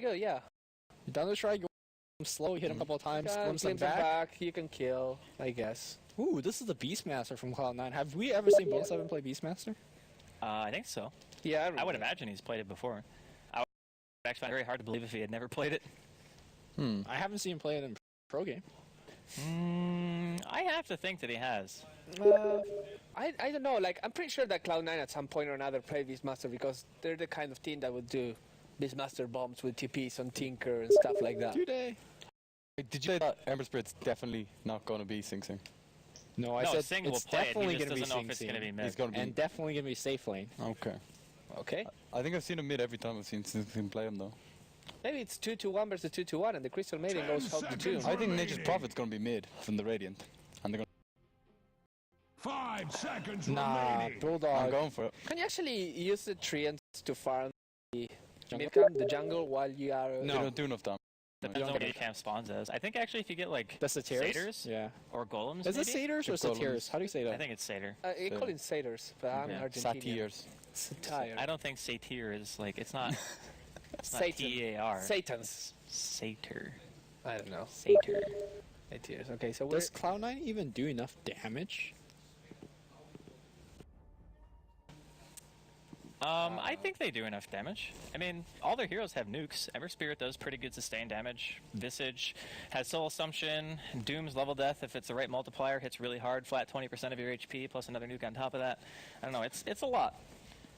Good, yeah. Down the strike, go slow, hit him a couple of times, glimpse him back. You can kill, I guess. Ooh, this is the Beastmaster from Cloud9. Have we ever seen Bone7 play Beastmaster? I think so. Yeah, I would imagine he's played it before. I would actually find it very hard to believe if he had never played it. I haven't seen him play it in pro game. I have to think that he has. I don't know. Like, I'm pretty sure that Cloud9 at some point or another played Beastmaster because they're the kind of team that would do Beastmaster bombs with TPs on Tinker and stuff like that. Do they? Did you say that Ember Spirit's definitely not going to be Sing Sing? No, I said Sing it's will play definitely it. He going just to be doesn't know if it's Sing going to be Sing. mid. He's going to be. And definitely going to be safe lane. Okay. Okay. I think I've seen him mid every time I've seen Sing Sing play him though. Maybe it's 2-1 versus 2-1 and the Crystal Maiden goes help the 2. I think Nature's Prophet's going to be mid from the Radiant. And they're going 5 seconds Nah, remaining. I'm Bulldog. going for it. Can you actually use the treants to farm the jungle while you are... They don't do enough damage. Depends on what your camp spawns as. I think actually if you get like The Satyrs? satyrs Yeah. or golems, Is it maybe? Satyrs or Golems. Satyrs? How do you say that? I think it's satyr. You call it satyrs, but I'm Yeah. Argentinian. Satyrs. Satyr. I don't think satyr is like it's not. It's not Satan. T-A-R. Satans. Satyr. I don't know. Satyr. Satyrs. Okay, so Does Cloud9 even do enough damage? I think they do enough damage. I mean, all their heroes have nukes. Ember Spirit does pretty good sustained damage. Visage has Soul Assumption. Doom's Level Death, if it's the right multiplier, hits really hard, flat 20% of your HP, plus another nuke on top of that. I don't know, it's a lot.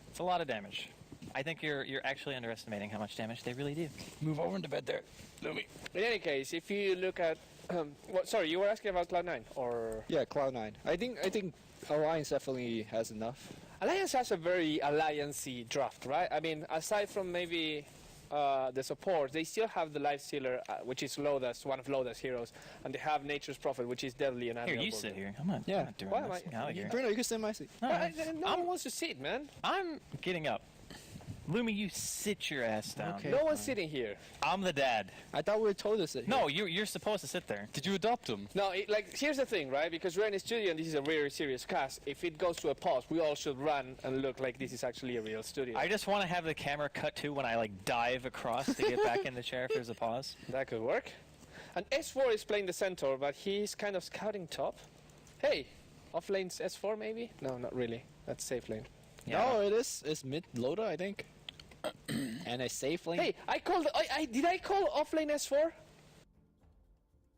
It's a lot of damage. I think you're actually underestimating how much damage they really do. Move over into bed there. Lumi. in any case, if you look at... sorry, you were asking about Cloud9, or... Yeah, Cloud9. I think Alliance definitely has enough. Alliance has a very alliance-y draft, right? I mean, aside from maybe the support, they still have the Lifestealer, which is Loda's, one of Loda's heroes, and they have Nature's Prophet, which is deadly and Here, admirable. you sit here. I'm not doing Why am this. I- Get out of here. Bruno, you can sit in my seat. No, No one wants to sit, man. I'm getting up. Lumi, you sit your ass down. Okay. No one's sitting here. I'm the dad. I thought we were told to sit No, here. you're supposed to sit there. Did you adopt him? No, here's the thing, right? Because we're in a studio and this is a very serious cast. If it goes to a pause, we all should run and look like this is actually a real studio. I just want to have the camera cut to when I like dive across to get back in the chair if there's a pause. That could work. And S4 is playing the centaur, but he's kind of scouting top. Hey, off lane's S4 maybe? No, not really. That's safe lane. Yeah. No, it is. It's mid Loda, I think. And a safe lane. Hey, I called. Did I call off lane S4?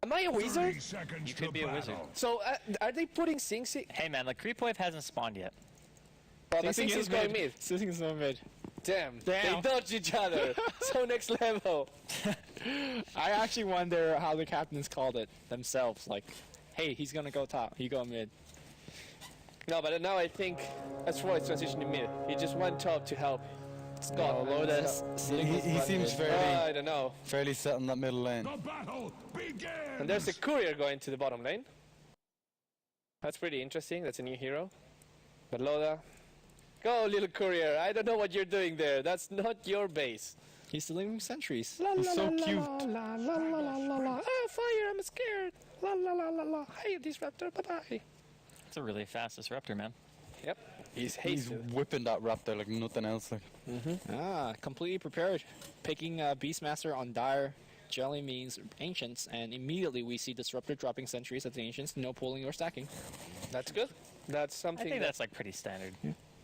Am I a wizard? 30 seconds You could to be a wizard. battle. So are they putting Sing Sing? Hey man, the creep wave hasn't spawned yet. Oh, the Sing Sing's going mid. Sing Sing's going mid. Damn. Damn. They dodge each other. So next level. I actually wonder how the captains called it themselves. Like, hey, he's gonna go top. You go mid. No, but now I think S4 is transitioning mid. He just went top to help. Scott. Loda's sitting. He seems I fairly don't know. set in that middle lane. The battle begins. And there's a courier going to the bottom lane. That's pretty interesting. That's a new hero. But Loda, go little courier. I don't know what you're doing there. That's not your base. He's delivering sentries. He's so cute. La la la la la la. Oh, fire! I'm scared. La la la la la. Hey, Disruptor. Bye bye. It's a really fast disruptor, man. Yep. He's He's hasted. whipping that raptor like nothing else. Like. Completely prepared. Picking Beastmaster on Dire. Jelly means Ancients, and immediately we see Disruptor dropping sentries at the Ancients. No pulling or stacking. That's good. That's I something. think that's like pretty standard.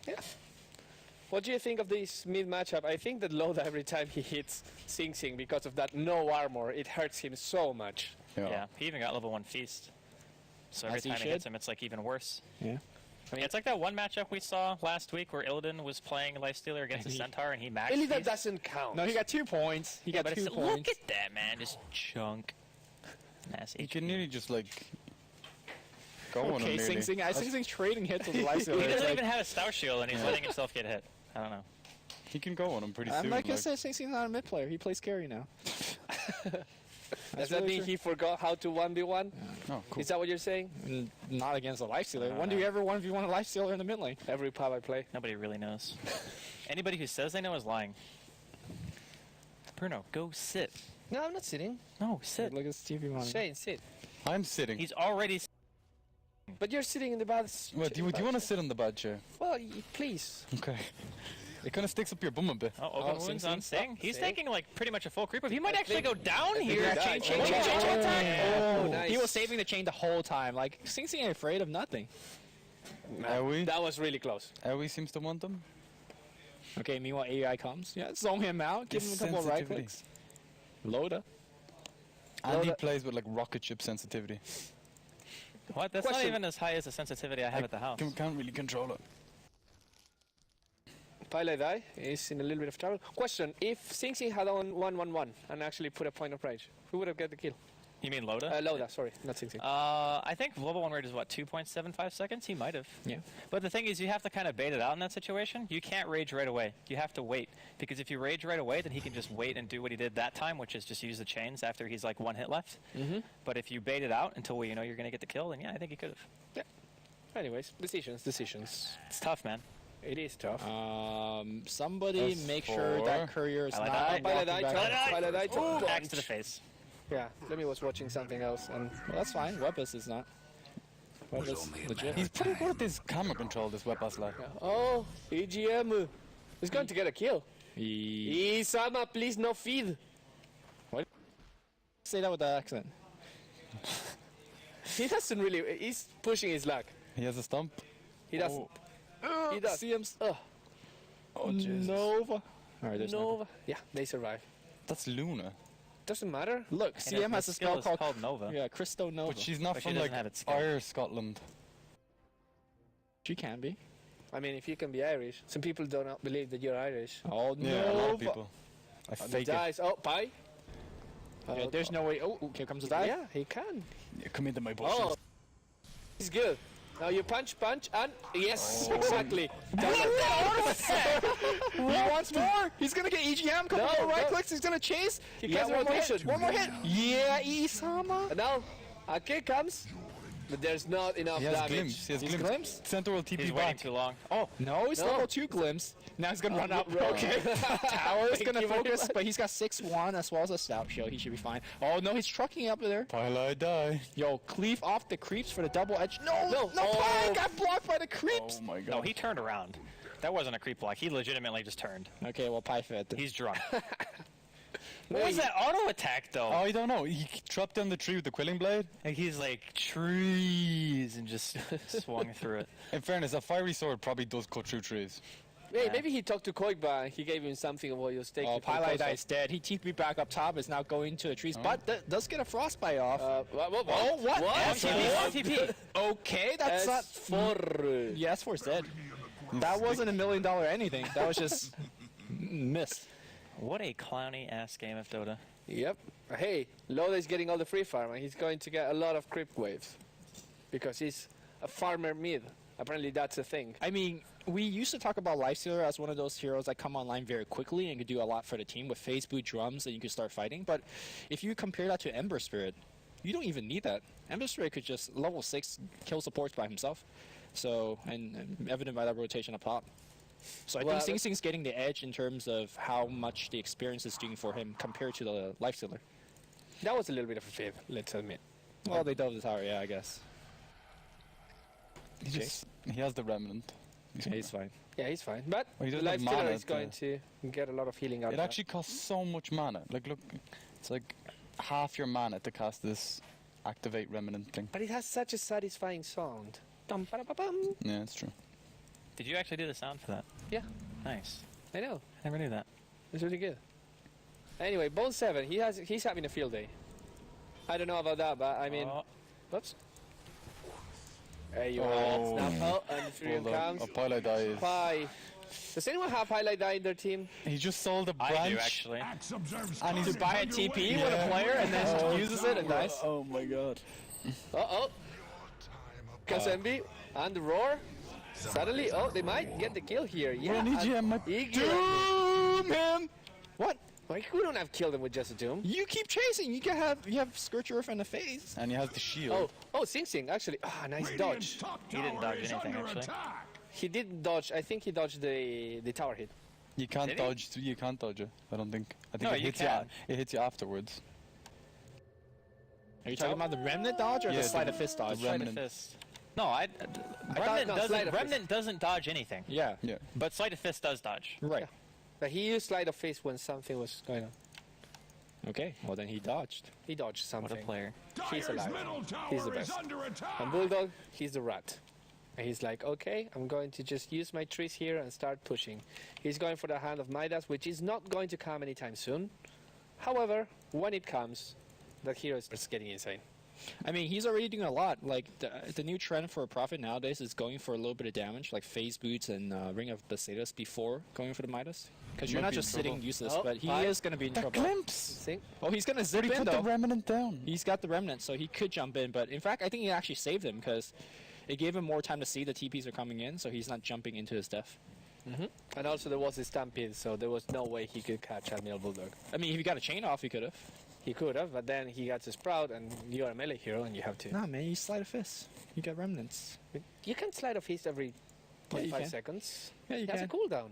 Yeah. What do you think of this mid matchup? I think that Loda every time he hits Sing Sing because of that no armor, it hurts him so much. Yeah, he even got level 1 feast. So every As he time he hits should. him, it's like even worse. Yeah. I mean, it's like that one matchup we saw last week where Illidan was playing Lifestealer against a Centaur and he maxed Really, that feast. doesn't count. No, he got 2 points. He Yeah, got but 2 it's, points. look at that, man. Just chunk. Mass You HP. can nearly just like go on him Okay, nearly. Sing Sing. I Sing Sing's trading hits with the He Lifestealer. It's doesn't like, even have a Stout Shield and he's letting himself get hit. I don't know. He can go on him pretty I'm soon. like I like. said, Sing Sing's not a mid player. He plays carry now. Does that mean he forgot how to 1v1? Oh, cool. Is that what you're saying? Not against a Lifestealer. No, When do you ever 1v1 a Lifestealer in the mid lane? Every pub I play. Nobody really knows. Anybody who says they know is lying. Bruno, go sit. No, I'm not sitting. No, sit. Look at this TV monitor. Shane, sit. I'm sitting. He's already... But you're sitting in the bad. Well, do you want to sit on the bad chair? Well, please. Okay. It kind of sticks up your bum a bit. Oh, open Sing wounds on Sing. Sing. He's Sing. taking like pretty much a full creep. He might actually think- go down I think here. he died. Chain Oh, attack. Oh, nice. He was saving the chain the whole time. Like, Sing Sing ain't afraid of nothing. Aoi. That was really close. Aoi seems to want them. Okay, meanwhile, AI comes. Yeah, zone him out. Give him a couple of right Sensitivity. clicks. Loda. And he Loda- plays with like rocket ship sensitivity. What? That's Question. not even as high as the sensitivity I have at the house. Can't really control it. Pile Die is in a little bit of trouble. Question, if Sing Sing had on 1-1-1 and actually put a point of rage, who would have got the kill? You mean Loda? Loda, sorry, not Sing Sing. I think level 1 rage is what, 2.75 seconds? He might have. Yeah. But the thing is, you have to kind of bait it out in that situation. You can't rage right away. You have to wait. Because if you rage right away, then he can just wait and do what he did that time, which is just use the chains after he's like 1 hit left. But if you bait it out until you know you're going to get the kill, then yeah, I think he could have. Anyways, decisions. It's tough, man. It is tough. Somebody That's make sure 4. that courier is I like not that. Pile walking Die, back. Pile Die, Ooh, axe to the face. Yeah, Lemmy was watching something else. And Well, that's fine. Weapons is not. Weapons legit. He's pretty good at this camera control, this Wepas lad. oh, EGM is going to get a kill. He... Isama, please no feed. Say that with the accent. He doesn't really. He's pushing his luck. He has a stump. He doesn't. He does. CM's Oh, Jesus. Nova. All right, there's Nova. Nova. Yeah, they survive. That's Luna. Doesn't matter. Look, And CM the has a skill spell is called Nova. Yeah, Christo Nova. But she's not But she from doesn't like have its skill. Irish Scotland. She can be. I mean, if you can be Irish, some people do not believe that you're Irish. Oh, Yeah, a lot of Nova. people. I The fake it. dice. Oh, pie. Yeah, there's no way. Oh, here comes the die. Yeah, he can. Yeah, come into my bush. Oh, he's good. Now you punch, and yes, Oh. exactly. He wants more. He's gonna get EGM. Couple No, more right no. clicks. He's gonna chase. He Yeah, gets one more rotation. hit. One more hit. Yeah, Isama. And now, a kick comes, but there's not enough He has damage. glimpse. He has He's glimpse. glimpse? Center will TP He's waiting back. too long. Oh, No, he's No. level 2 glimpse. Now he's gonna run up. Bro. Okay. Tower's Thank gonna you very focus, much. but he's got 6-1 as well as a stout shield. He should be fine. Oh no, he's trucking up there. Pile I die. Yo, cleave off the creeps for the double edge. No, No. no, Oh. Pie got blocked by the creeps. Oh my god. no, he turned around. That wasn't a creep block. He legitimately just turned. Okay, well, Pie fed. He's drunk. What was that auto attack, though? Oh, I don't know. He chopped down the tree with the quilling blade. Like he's like trees and just swung through it. In fairness, a fiery sword probably does cut through trees. Hey, maybe he talked to Koigba. He gave him something of what he was taking. Oh, from Pie Kosa. is dead. He TP back up top. Is now going to the trees, but does get a frostbite off. What? Oh, what? FTP. Okay, that's not. S4. Yeah, S4's dead. That wasn't $1 million anything. That was just miss. What a clowny ass game of Dota. Yep. Hey, Loda is getting all the free farm, and he's going to get a lot of creep waves because he's a farmer mid. Apparently, that's a thing. I mean, we used to talk about Lifestealer as one of those heroes that come online very quickly and could do a lot for the team with phase boot drums and you could start fighting. But if you compare that to Ember Spirit, you don't even need that. Ember Spirit could just level 6 kill supports by himself. So, and evident by that rotation up top. So I Well, think Sing Sing's getting the edge in terms of how much the experience is doing for him compared to the Lifestealer. That was a little bit of a fib, let's admit. Well, they dove the tower, yeah, I guess. He has the remnant. He's fine. Yeah, he's fine. But Well, he the doesn't have Lifestealer mana is going to get a lot of healing out It of that. actually costs so much mana. Like, look, it's like half your mana to cast this activate remnant thing. But it has such a satisfying sound. Dum, ba, da, ba, bum. Yeah, it's true. Did you actually do the sound for that? Yeah, Nice. I know. Never knew that. It's really good. Anyway, Bone 7, he's having a field day. I don't know about that, but I mean, Oh, whoops. There you Oh. are. Snap out, and Furion Well comes. done. A Pile die is. Bye. Does anyone have highlight die in their team? He just sold a branch. I do actually. Axe observes And he's carnage Buy a underway. TP with a player and then uses it and dies. Oh my god. Uh-oh. Kazembe and the roar. Suddenly, oh, they might get the kill here. Yeah. An EGM might Doom him! What? Like, we don't have killed them with just a doom. You keep chasing. You have Scorch Earth in the face. And he has the shield. Oh, Sing Sing, actually. Ah, nice Radiant's dodge. top He didn't tower dodge is anything, under actually. attack. He did dodge. I think he dodged the tower hit. You can't Did he? dodge. You can't dodge it. I don't think. I think No, it you hits can. It hits you afterwards. Are you talking about the remnant dodge or Yeah, the sleight of fist the dodge? Try to remnant. fist. No, thought, no, Sleight of Fist. Remnant doesn't dodge anything, Yeah. Yeah. but Sleight of Fist does dodge. Right. But he used Sleight of Fist when something was going on. Okay. Well, then he dodged. He dodged What a something. player. He's Dyer's alive. middle tower He's the is best. under attack. And Bulldog, he's the rat. And he's like, okay, I'm going to just use my trees here and start pushing. He's going for the Hand of Midas, which is not going to come anytime soon. However, when it comes, the hero is just getting insane. I mean, he's already doing a lot. Like, the new trend for a Prophet nowadays is going for a little bit of damage, like Phase Boots and Ring of Besatus before going for the Midas. Because you're Might not be in just sitting trouble. useless, Oh, but he fine. is going to be in The trouble. glimpse! See? Oh, he's going to zip But he in, put the though. remnant down. He's got the Remnant, so he could jump in. But in fact, I think he actually saved him because it gave him more time to see the TPs are coming in, so he's not jumping into his death. And also there was a Stampede, so there was no way he could catch Admiral Bulldog. I mean, if he got a chain off, he could have. He could have, but then he got to Sprout, and you're a melee hero, and you have to. Nah, man, you slide a fist. You get Remnants. You can slide a fist every Yeah, you 25 can. seconds. Yeah, you That's a can. cooldown.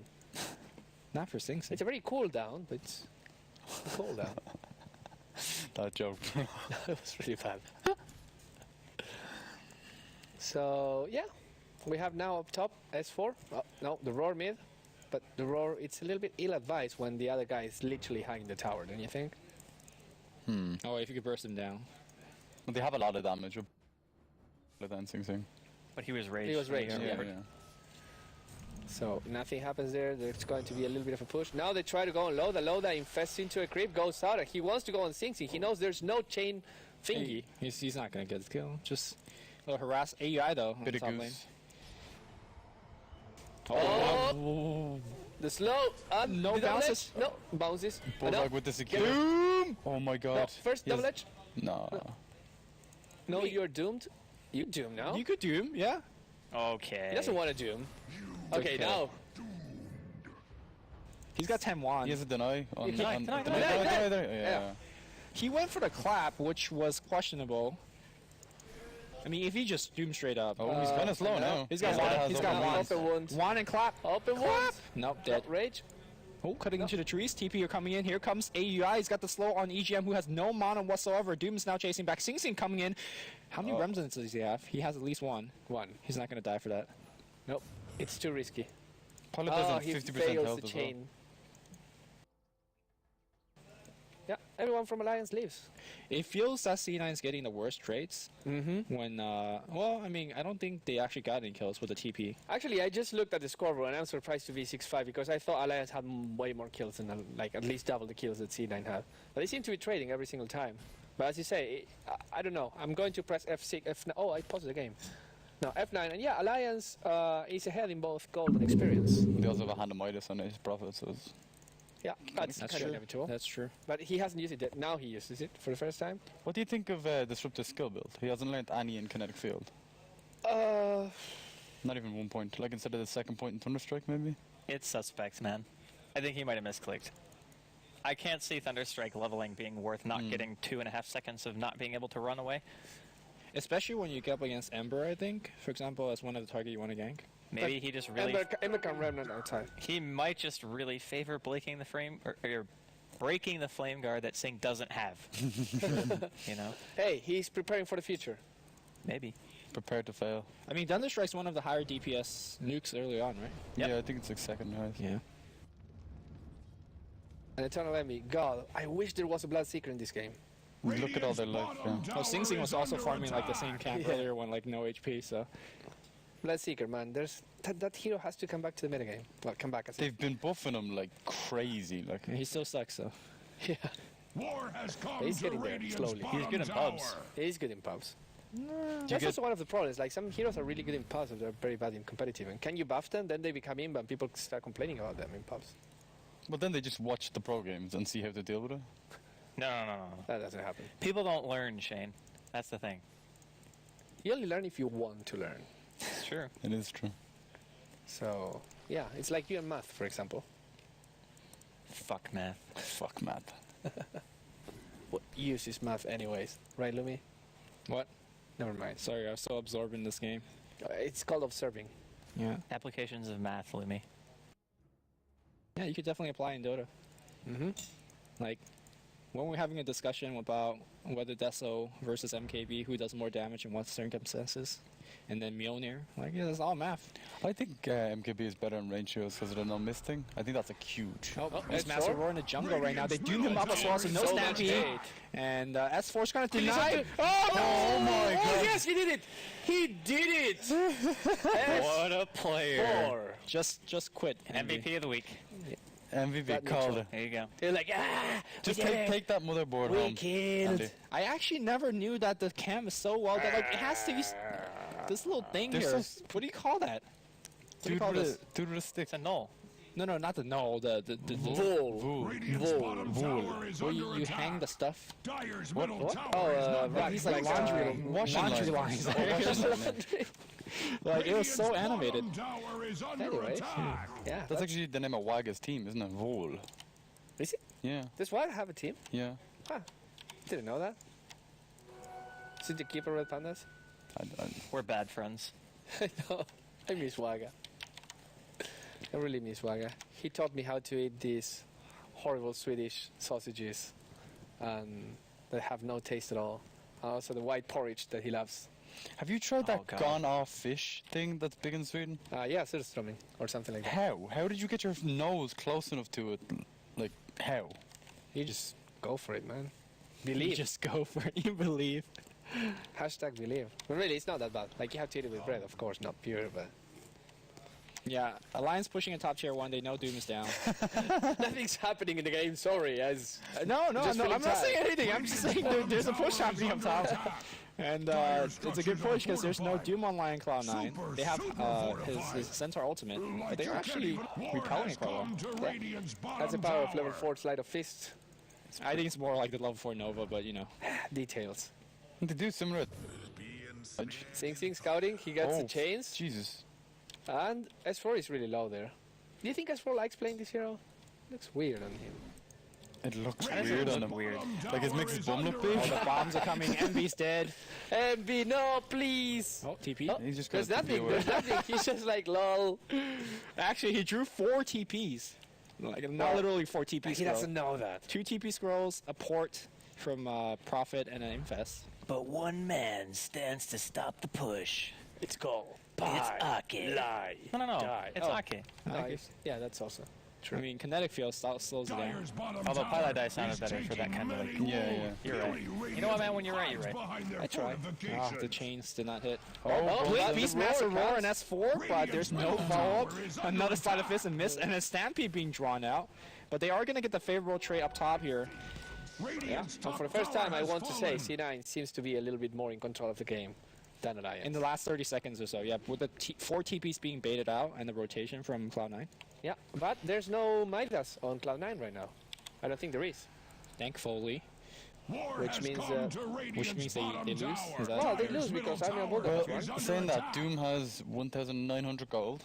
Not for Sing Sing. It's a very cool down, but it's a cooldown. That joke. It was really bad. So, yeah. We have now up top S4. Oh, no, the Roar mid. But the Roar, it's a little bit ill-advised when the other guy is literally hiding the tower, don't you think? Oh, if you could burst him down. But they have a lot of damage. The dancing thing. But he was raged. He was when raged, got yeah. rid. So nothing happens there. There's going to be a little bit of a push. Now they try to go on Loda. Loda infests into a creep, goes out, and he wants to go on Sing Sing. He knows there's no chain thingy. He's not going to get the kill. Just a little harass AUI, though. on Bit the of top lane. goose. Oh! The slow. No the double bounces? edge. No, bounces. Bulldog No. with the security. Oh my god. No, first He has- double edge. No. No, you're doomed. You doomed now. You could do him, yeah. Okay. He doesn't want to doom. Okay, now. He's got 10 wands. He has a deny on Deny, on- deny, deny, deny, deny, deny. deny, yeah. He went for the clap, which was questionable. I mean, if he just doomed straight up. Oh, he's kind of slow no. now. He's got He's one. got He's open got wounds. one. Open wounds. Wand and clap. Open Clap. wounds. Nope, dead. Rage. Oh, cutting into the trees. TP are coming in. Here comes AUI. He's got the slow on EGM, who has no mana whatsoever. Doom's now chasing back. Sing Sing coming in. How many remnants does he have? He has at least one. One. He's not going to die for that. Nope. It's too risky. Pilot Oh, does he 50% fails health the as well. chain. Yeah, everyone from Alliance leaves. It feels that C9 is getting the worst trades when, well, I mean, I don't think they actually got any kills with the TP. Actually, I just looked at the scoreboard and I'm surprised to be 6-5 because I thought Alliance had way more kills than like at least double the kills that C9 had. But they seem to be trading every single time. But as you say, I don't know. I'm going to press F6. Oh, I paused the game. No, F9. And yeah, Alliance is ahead in both gold and experience. They also have a hand of Midas on his prophet, so it's Yeah, that's kind of true. inevitable. That's true. But he hasn't used it yet. Now he uses it for the first time. What do you think of Disruptive skill build? He hasn't learned any in Kinetic Field. Not even 1 point. Like instead of the second point in Thunderstrike, maybe? It's suspect, man. I think he might have misclicked. I can't see Thunderstrike leveling being worth not getting 2.5 seconds of not being able to run away. Especially when you get up against Ember, I think. For example, as one of the target you want to gank. Maybe he just really... Ember can remnant outside. He might just really favor breaking the frame... or breaking the flame guard that Sing doesn't have. You know? Hey, he's preparing for the future. Maybe. Prepare to fail. I mean, Thunderstrike's one of the higher DPS nukes early on, right? Yep. Yeah, I think it's like second highest. Yeah. And Eternal Enemy. God, I wish there was a Bloodseeker in this game. Look at all their life, yeah. Oh, Sing Sing was also farming like the same camp Yeah. earlier when like no HP, so. Bloodseeker, man. There's that hero has to come back to the metagame. Well, come back. They've been buffing him like crazy. Like And he still sucks, so. Yeah, War has come He's to getting there, Radiant's slowly. He's good in bottom pubs. tower. he's good in pubs. you That's get- also one of the problems. Like some heroes are really good in pubs, and they're very bad in competitive. And can you buff them? Then they become imba, and people start complaining about them in pubs. But then they just watch the pro games and see how to deal with it. No. That doesn't happen. People don't learn, Shane. That's the thing. You only learn if you want to learn. It's true. It is true. So yeah, it's like you and math, for example. Fuck math. Fuck, Matt. What use is math, anyways? Right, Lumi? What? Never mind. Sorry, I was so absorbed in this game. It's called observing. Yeah. Applications of math, Lumi. Yeah, you could definitely apply in Dota. Mm-hmm. Like, when we're having a discussion about whether Deso versus MKB, who does more damage in what circumstances, and then Mjolnir, like, yeah, that's all math. I think MKB is better in range heroes because of the no miss thing. I think that's a huge. There's Master Roar in the jungle right now. They doom him up as well, so no stampede. And S4's going to deny. Oh my god! Yes, he did it! He did it! What a player. Just quit. MVP of the week. MVP called it. There you go. They're like, Just take that motherboard we home. killed. Andy. I actually never knew that the cam is so well done. Like, it has to use this little thing There's here. some- What do you call that? What do you Dude call with, this? dude with a stick. It's a null. No, not the null. The Vol. Radiant's bottom tower is where under you attack. hang the stuff. Dire's What? middle What? tower is not ready These for like attack. laundry lines. Like, it was so Radiant's animated. bottom tower is under Anyway. attack. Yeah. That's actually the name of Waga's team, isn't it? Vol. Is it? Yeah, Does Wild have a team? yeah. Didn't know that. Is it the keeper Red Pandas? We're bad friends. I know. I miss Waga. I really miss Waga. He taught me how to eat these horrible Swedish sausages that have no taste at all. Also the white porridge that he loves. Have you tried that God. gone off fish thing that's big in Sweden? Yeah, surströmming or something like that. How? How did you get your nose close enough to it? Like, how? You just go for it, man. You Believe. just go for it. You believe. Hashtag believe. But really, it's not that bad. Like, you have to eat it with bread, of course, not pure, but... Yeah, Alliance pushing in top tier 1. They know Doom is down. Nothing's happening in the game, sorry. No, Just I'm feeling not saying tired. anything. I'm just saying there's a push happening up top. And it's a good push because there's no Doom online in Cloud9. They have his Centaur ultimate, but they're actually repelling it quite well. That's the power of level 4 Sleight of Fist. I think it's more like the level 4 Nova, but you know. Details. They do similar. Sing Sing scouting, he gets the chains. Jesus. And S4 is really low there. Do you think S4 likes playing this hero? Looks weird on him. It looks weird on him. Weird. Like his mixed bum look big. All the bombs are coming. MV's dead. MB, no, please! Oh, TP. He's just There's gonna TP nothing, away. there's nothing. He's just like, lol. Actually, he drew 4 TPs. Like, not literally 4 TP He scrolls. doesn't know that. 2 TP scrolls, a port from Prophet, and an Infest. But one man stands to stop the push. It's goal. It's Ake. Lie. No. Die. It's Oh. Ake. Nice. Yeah, that's also true. I mean, kinetic field slows it down. Although Pilot Die sounded better for that kind of like. Yeah. You're right. You know what, man? When you're right, you're right. I tried. The chains did not hit. Oh, Blink, the Beastmaster roar Roar and S4, but there's no follow-up. Another Sleight of Fist and miss, and a Stampede being drawn out. But they are going to get the favorable trade up top here. Yeah. And for the first time, I want to say C9 seems to be a little bit more in control of the game than Alliance. In the last 30 seconds or so, yeah, with the 4 TPs being baited out and the rotation from Cloud9. Yeah, but there's no Midas on Cloud9 right now. I don't think there is. Thankfully. Which means they lose? Is that Well, they lose because Army of Bulldog Well, has one. saying that, Doom has 1,900 gold.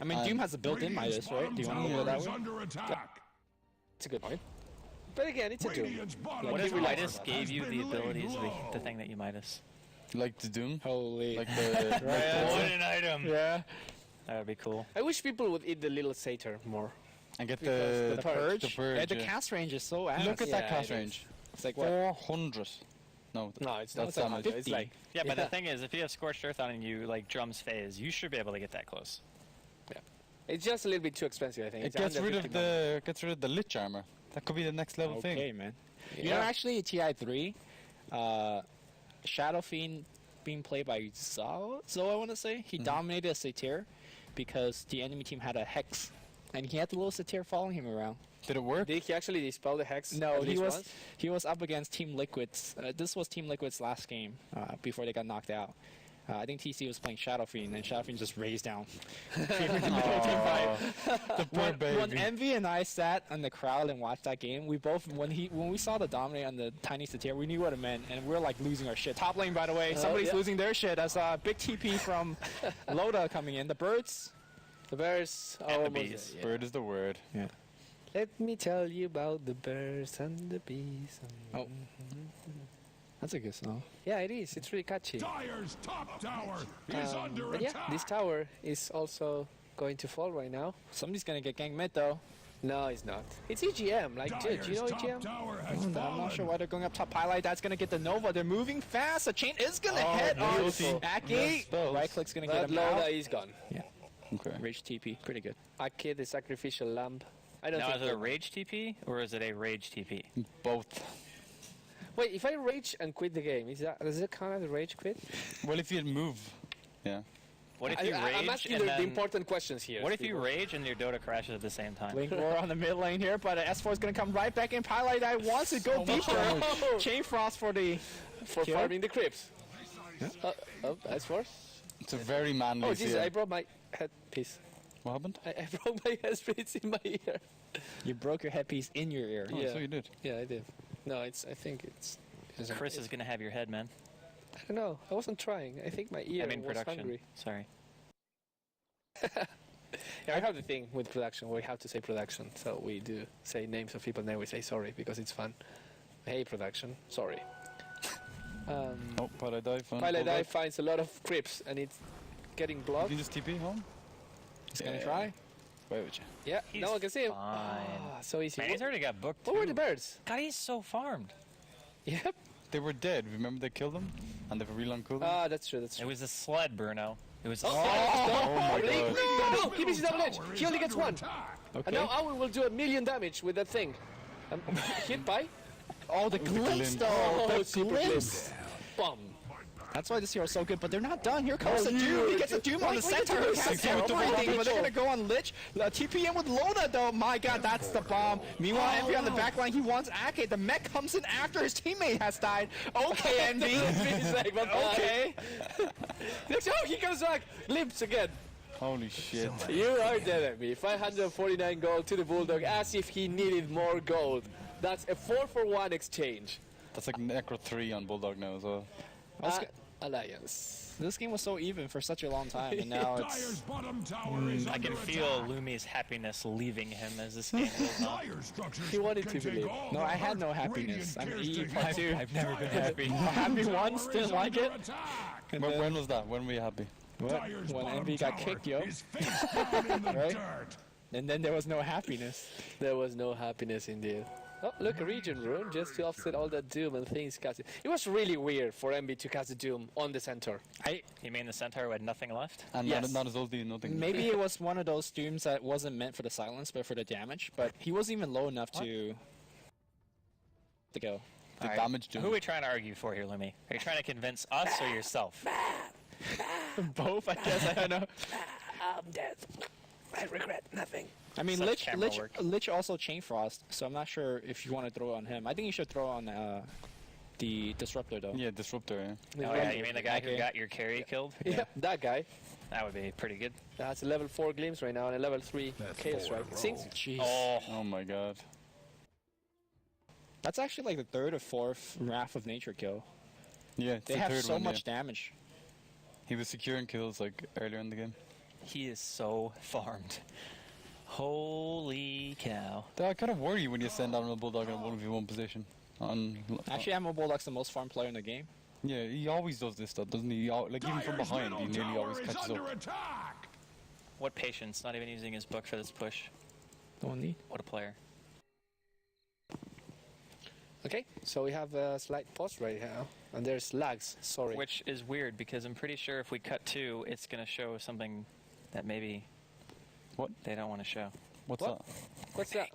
I mean, Doom has a built-in Midas, right? Do you want to go that way? It's a good point. But again, it's a Doom. What if Midas gave you the abilities of the thing that you Midas? Like the Doom. Holy. Like the... What an item! Yeah. That would be cool. I wish people would eat the little satyr more. And get Because the Purge? The Purge, Yeah, the yeah. cast range is so ass. Look at that Yeah, cast it is. range. It's like what? 400. No, No, it's that's not. damage. It's like Yeah, but the thing is, if you have Scorched Earth on and you like drums phase, you should be able to get that close. it's just a little bit too exexpensive, I think. It It's gets under rid of 50 money. the Lich armor. That could be the next level Okay, thing. man. You know, actually, TI3, Shadow Fiend being played by Zo, I want to say. He dominated a Satyr because the enemy team had a Hex, and he had the little Satyr following him around. Did it work? Did he actually dispel the Hex? No, at he least was once? he was up against Team Liquid's. This was Team Liquid's last game before they got knocked out. I think TC was playing Shadow Fiend, and Shadow Fiend just raised down. The poor baby. When Envy and I sat in the crowd and watched that game, we both when we saw the dominate on the tiny Satyr, we knew what it meant, and we were like losing our shit. Top lane, by the way, somebody's yeah. losing their shit. As a big TP from Loda coming in. The birds. The bears. And the almost bees. there, yeah. Bird is the word. Yeah. Let me tell you about the birds and the bees. Oh. That's a good song. Yeah, it is. It's really catchy. Dyer's top tower is under But yeah, attack. this tower is also going to fall right now. Somebody's gonna get gang mid though. No, he's not. It's EGM. Like, dude, do you know Dire's top EGM? tower has I'm fallen. not sure why they're going up top. Highlight, that's going to get the Nova. They're moving fast. The chain is going to hit on beautiful. Aki. Spells. Right click's going to get That him out. Loda is gone. Yeah, Okay. Rage TP. Pretty good. Aki, the sacrificial lamb. I don't Now, think is it a we're- rage TP or is it a rage TP? Both. Wait, if I rage and quit the game, does it count as a rage quit? Well, if you move, yeah. What if you I'm rage asking and the then, important questions here. what if you people. rage and your Dota crashes at the same time? Link Roar on the mid lane here, but S4 is going to come right back in. Highlight, I wants to go deeper. damage. Chain Frost for the... for Kill? farming the crypts? That's for? It's a very manly Oh, Jesus, seal. I broke my headpiece. What happened? I broke my headpiece in my ear. You broke your headpiece in your ear. Oh, Yeah. so you did. Yeah, I did. No, I think it's Chris is going to have your head, man. I don't know. I wasn't trying. I think my ear I mean, was production. hungry. Sorry. Yeah, I have the thing with production. We have to say production, so we do say names of people, and then we say sorry because it's fun. Hey, production. Sorry. Oh, Pilot Dive. Pilot Dive finds a lot of crypts, and it's getting You blocked. can just TP home? He's going to try. Why would you? Yeah, He's no one can see him. fine. Ah, so easy. Man, he's already got booked. What were too. the birds? God, he's so farmed. Yep. They were dead. Remember they killed them? And they have a real long cooldown? Ah, that's true. That's It true. was a sled, Bruno. It was a Oh, my Link, God. no, he misses double edge. Tower He is only gets under one. attack. Okay. And now Owl will do 1,000,000 damage with that thing. Hit by? Oh, the glimpse, glimpse. though. Oh, the super glimpse. Bomb. That's why this hero's so good, but they're not done. Here comes Oh, the Doom. He huge. gets a Doom on the Wait, wait, center. wait, He can't wait, see wait, wait, everything, wait, but they're wait. going to go on Lich. TPM with Loda, though. My God, that's the bomb. Meanwhile, Envy on the back line, he wants Ake. The mech comes in after his teammate has died. Okay, Envy. He's like, bye-bye. Okay. Next, oh, he comes back. Limps again. Holy shit. You are dead at me. 549 gold to the Bulldog as if he needed more gold. That's a 4-for-1 exchange. That's like Necro 3 on Bulldog now as well. Alliance. This game was so even for such a long time, and now Dire's it's... bottom tower is I under can feel attack. Lumi's happiness leaving him as this game goes on. Dire structures He wanted can to take believe. all No, the I had no hurt. happiness. I'm Radiant E cares part take two. all. I've never been Dire's happy. bottom Happy tower once, is didn't like under it. attack. And When, then- when was that? When were you happy? What? Dire's When bottom Envy got tower kicked, yo. is face down in the Right? dirt. And then there was no happiness. There was no happiness indeed. Oh, look, a region rune just to offset all that doom and things casted. It was really weird for MB to cast the doom on the center. You mean the centaur who had nothing left? And Yes. not his ulti, nothing. Maybe it was one of those dooms that wasn't meant for the silence, but for the damage. But he wasn't even low enough to go. The All right, damage Who are we trying to argue for here, Lumi? Are you trying to convince us or yourself? Both, I guess. I don't know. I'm dead. I regret nothing. I mean, Such camera work. Lich also Chain Frost, so I'm not sure if you want to throw it on him. I think you should throw on the Disruptor, though. Yeah, Disruptor, yeah. Oh yeah, you mean the guy who Okay. got your carry killed? Yeah, that guy. That would be pretty good. That's a level 4 glimpse right now and a level 3 chaos strike. Since Jeez. Oh, Oh my god. That's actually like the third or fourth Wrath of Nature kill. Yeah, it's They the have third so one, much yeah. damage. He was securing kills like earlier in the game. he is so farmed. Holy cow. I kind of worry when you send out a Bulldog in a 1v1 position. Actually, Ammo Bulldog's the most farm player in the game. Yeah, he always does this stuff, doesn't he? Like even from Dire's behind, he middle nearly always tower is catches under up. attack. What patience, not even using his book for this push. Don't need. What a player. okay, so we have a slight pause right now, and there's lags. Sorry. Which is weird because I'm pretty sure if we cut to, it's going to show something that maybe What? they don't want to show. What's What? that? What's that?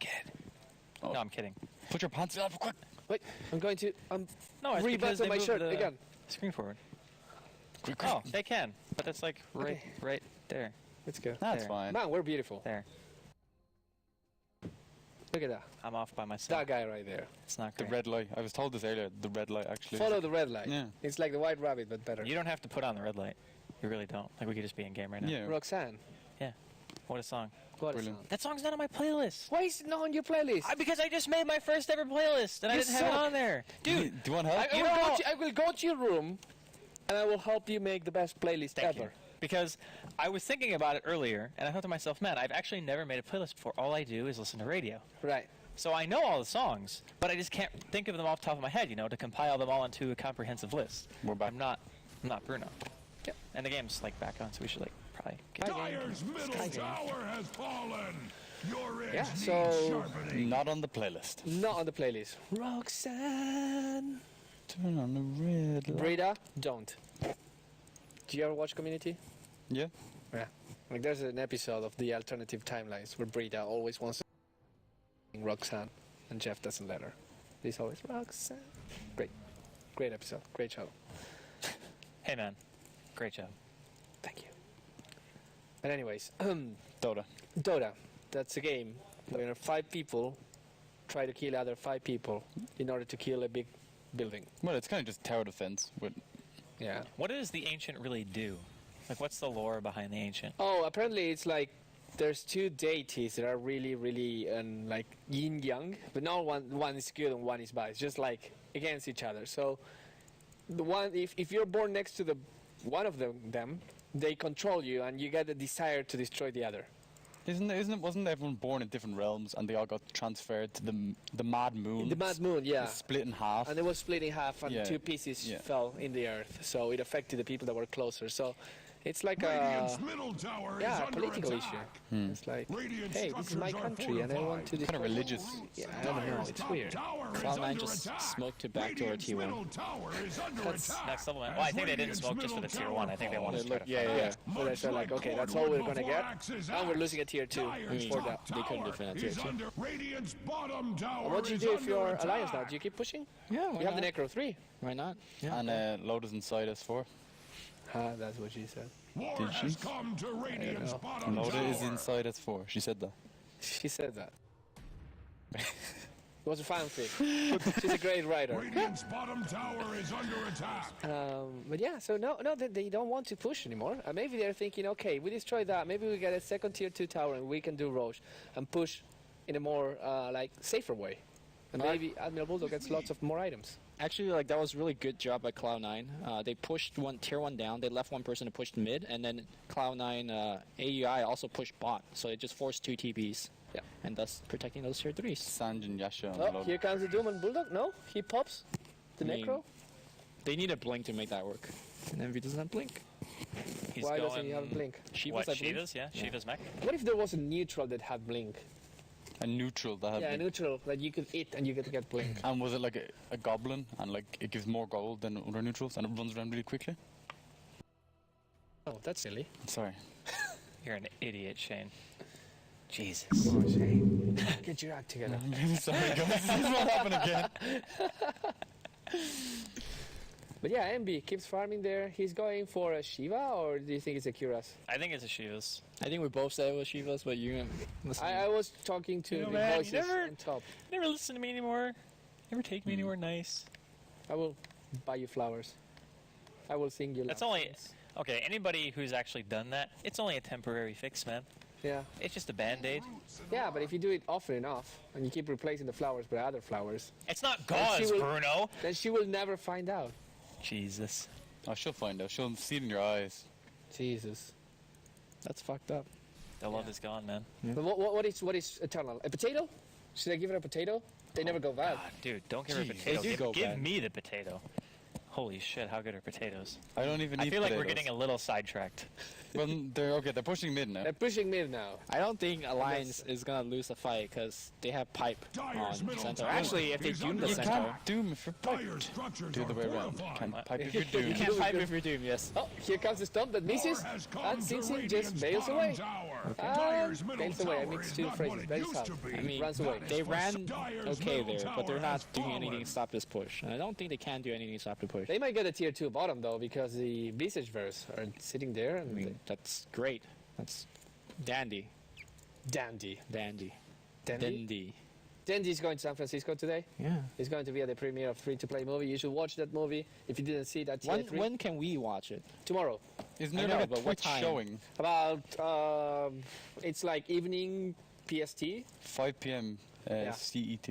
Oh. No, I'm kidding. Put your pants down quick. Wait, I'm going to No, it's because rebutton they my moved shirt the again. screen forward. Quick, quick. Oh, they can, but that's like right, Okay. right there, Let's go. That's there. fine. Man, we're beautiful. there. Look at that. I'm off by myself. That guy right there. It's not The great. red light. I was told this earlier. The red light actually. Follow the red light. Yeah. It's like the white rabbit, but better. You don't have to put on the red light. You really don't. Like we could just be in game right now. Yeah. Roxanne. Yeah. What a song. What a Brilliant. song. That song's not on my playlist. Why is it not on your playlist? Because I just made my first ever playlist and I You didn't have it suck. on there. Dude, Do you want help? I will go to your room, and I will help you make the best playlist thank ever. you. Because I was thinking about it earlier and I thought to myself, man, I've actually never made a playlist before. All I do is listen to radio. Right. So I know all the songs, but I just can't think of them off the top of my head, you know, to compile them all into a comprehensive list. We're back. I'm not Bruno. Yep. And the game's like back on, so we should like probably get Dire's middle tower has fallen. Your edge Yeah, needs so- sharpening. Not on the playlist. Not on the playlist. Roxanne. Turn on the red light. Brita, don't. Do you ever watch Community? Yeah. Yeah. Like there's an episode of the alternative timelines where Brita always wants to Roxanne and Jeff doesn't let her. He's always Roxanne. Great episode. Great show. Hey, man. Great job. Thank you. And anyways, Dota. Dota. That's a game where 5 people try to kill other 5 people in order to kill a big building. Well, it's kind of just tower defense. With Yeah. What does the Ancient really do? Like, what's the lore behind the Ancient? Oh, apparently it's like there's 2 deities that are really, really like yin yang, but not one is good and one is bad. It's just like against each other. So the one, if you're born next to the one of them, they control you and you get the desire to destroy the other. wasn't everyone born in different realms and they all got transferred to the Mad Moon? The Mad Moon, yeah. Split in half. And it was split in half, and Yeah. 2 pieces Yeah. fell in the earth. So it affected the people that were closer. So it's like Radiant's a middle tower is yeah under political attack. issue. It's like, Radiant hey, this is my structures are country, and I want to fortified. destroy Kind of religious. Yeah, I don't know. Dire's It's top weird. tower is Cloud9 under just attack. smoked to backdoor Radiant's T1. middle tower is under That's attack. Next level, man. Well, I think they didn't smoke just for the tier 1. I think they wanted to try to Yeah, fight. yeah. So they said like, okay, that's all we're gonna get, and we're losing a tier 2 for that. They couldn't defend a tier 2. Radiant's bottom tower What do you is do if under you're attack. Alliance now? Do you keep pushing? Yeah, why You have not? the Necro 3. Why not? Yeah. And Lotus inside S4. That's what she said. War Did has she? come to Radiant's know. bottom Lotus tower. is inside S4. She said that. She said that. It was a fanfic. She's a great writer. Radiant's bottom tower is under attack. But yeah, so no, they don't want to push anymore. Maybe they're thinking, okay, we destroy that. Maybe we get a second tier 2 tower and we can do Roche and push in a more like safer way. And maybe Admiral Bulldog gets lots of more items. Actually, like that was really good job by Cloud9. They pushed tier 1 down. They left one person to push mid, and then Cloud9 AUI also pushed bot. So it just forced 2 TPs. Yeah. And thus protecting those tier 3s. Sanj and Yasha on Oh, Lotus. here comes the Doom and Bulldog. No, he pops the I mean, Necro. They need a blink to make that work. And Envy doesn't have blink. He's Why going, doesn't he have Blink? Shiva's What, I believe. Shiva's? Yeah, Shiva's mech. What if there was a neutral that had Blink? A neutral that had Yeah, a been- neutral that you could hit and you get to get Blink. And was it like a goblin and like it gives more gold than other neutrals and it runs around really quickly? Oh, that's silly. Sorry. You're an idiot, Shane. Jesus. Oh, Shane. Get your act together. I'm really sorry guys. This won't happen again. But yeah, MB keeps farming there. He's going for a Shiva, or do you think it's a Curas? I think it's a Shiva's. I think we both said it was Shiva's, but you listen. I was talking to You know, the man, you voices never- on top. Never listen to me anymore. Never take me anywhere nice. I will buy you flowers. I will sing you. That's love only... songs. Okay, anybody who's actually done that, it's only a temporary fix, man. Yeah. It's just a band-aid. Yeah, but if you do it often enough and you keep replacing the flowers by other flowers, It's not Then she gauze, will- Bruno. then she will never find out. Jesus. Oh, she'll find out. She'll see it in your eyes. Jesus. That's fucked up. The love is gone, man. But what is eternal? A potato? Should I give her a potato? They never go bad. God, dude, don't give her a Jeez, potato. they do go Give bad. me the potato. Holy shit, how good are potatoes? I don't even I eat feel like we're potatoes. getting a little sidetracked. Well, they're pushing mid now. They're pushing mid now. I don't think Alliance is gonna lose the fight because they have pipe Dire's on middle center. tower Actually, if they is doom under the You attack. center, can't doom if you're Dire's piped. structures Do it the are way around. fortified. Can't pipe if you're you doomed. can't pipe if you're doomed. Yes. Oh, here comes the stomp that misses. War has come And to Sinsin just Radiant's bails bottom away. tower. Ah, Dire's middle bails away. I tower mixed is 2 not phrases. what it Bails used out. to be. I mean, runs away. That is They for ran Dire's okay middle there, but they're tower has not doing anything fallen. to stop this push. And I don't think they can do anything to stop the push. They might get a tier 2 bottom though because the Visage verse are sitting there and I mean, that's great. That's dandy. dandy. Dandy. Dandy? Dandy. Dandy's going to San Francisco today. Yeah. He's going to be at the premiere of Free to Play movie. You should watch that movie if you didn't see that When can we watch it? tomorrow. Isn't I there know, like a but what Twitch time? showing? About it's like evening PST. 5 p.m. Yeah. CET.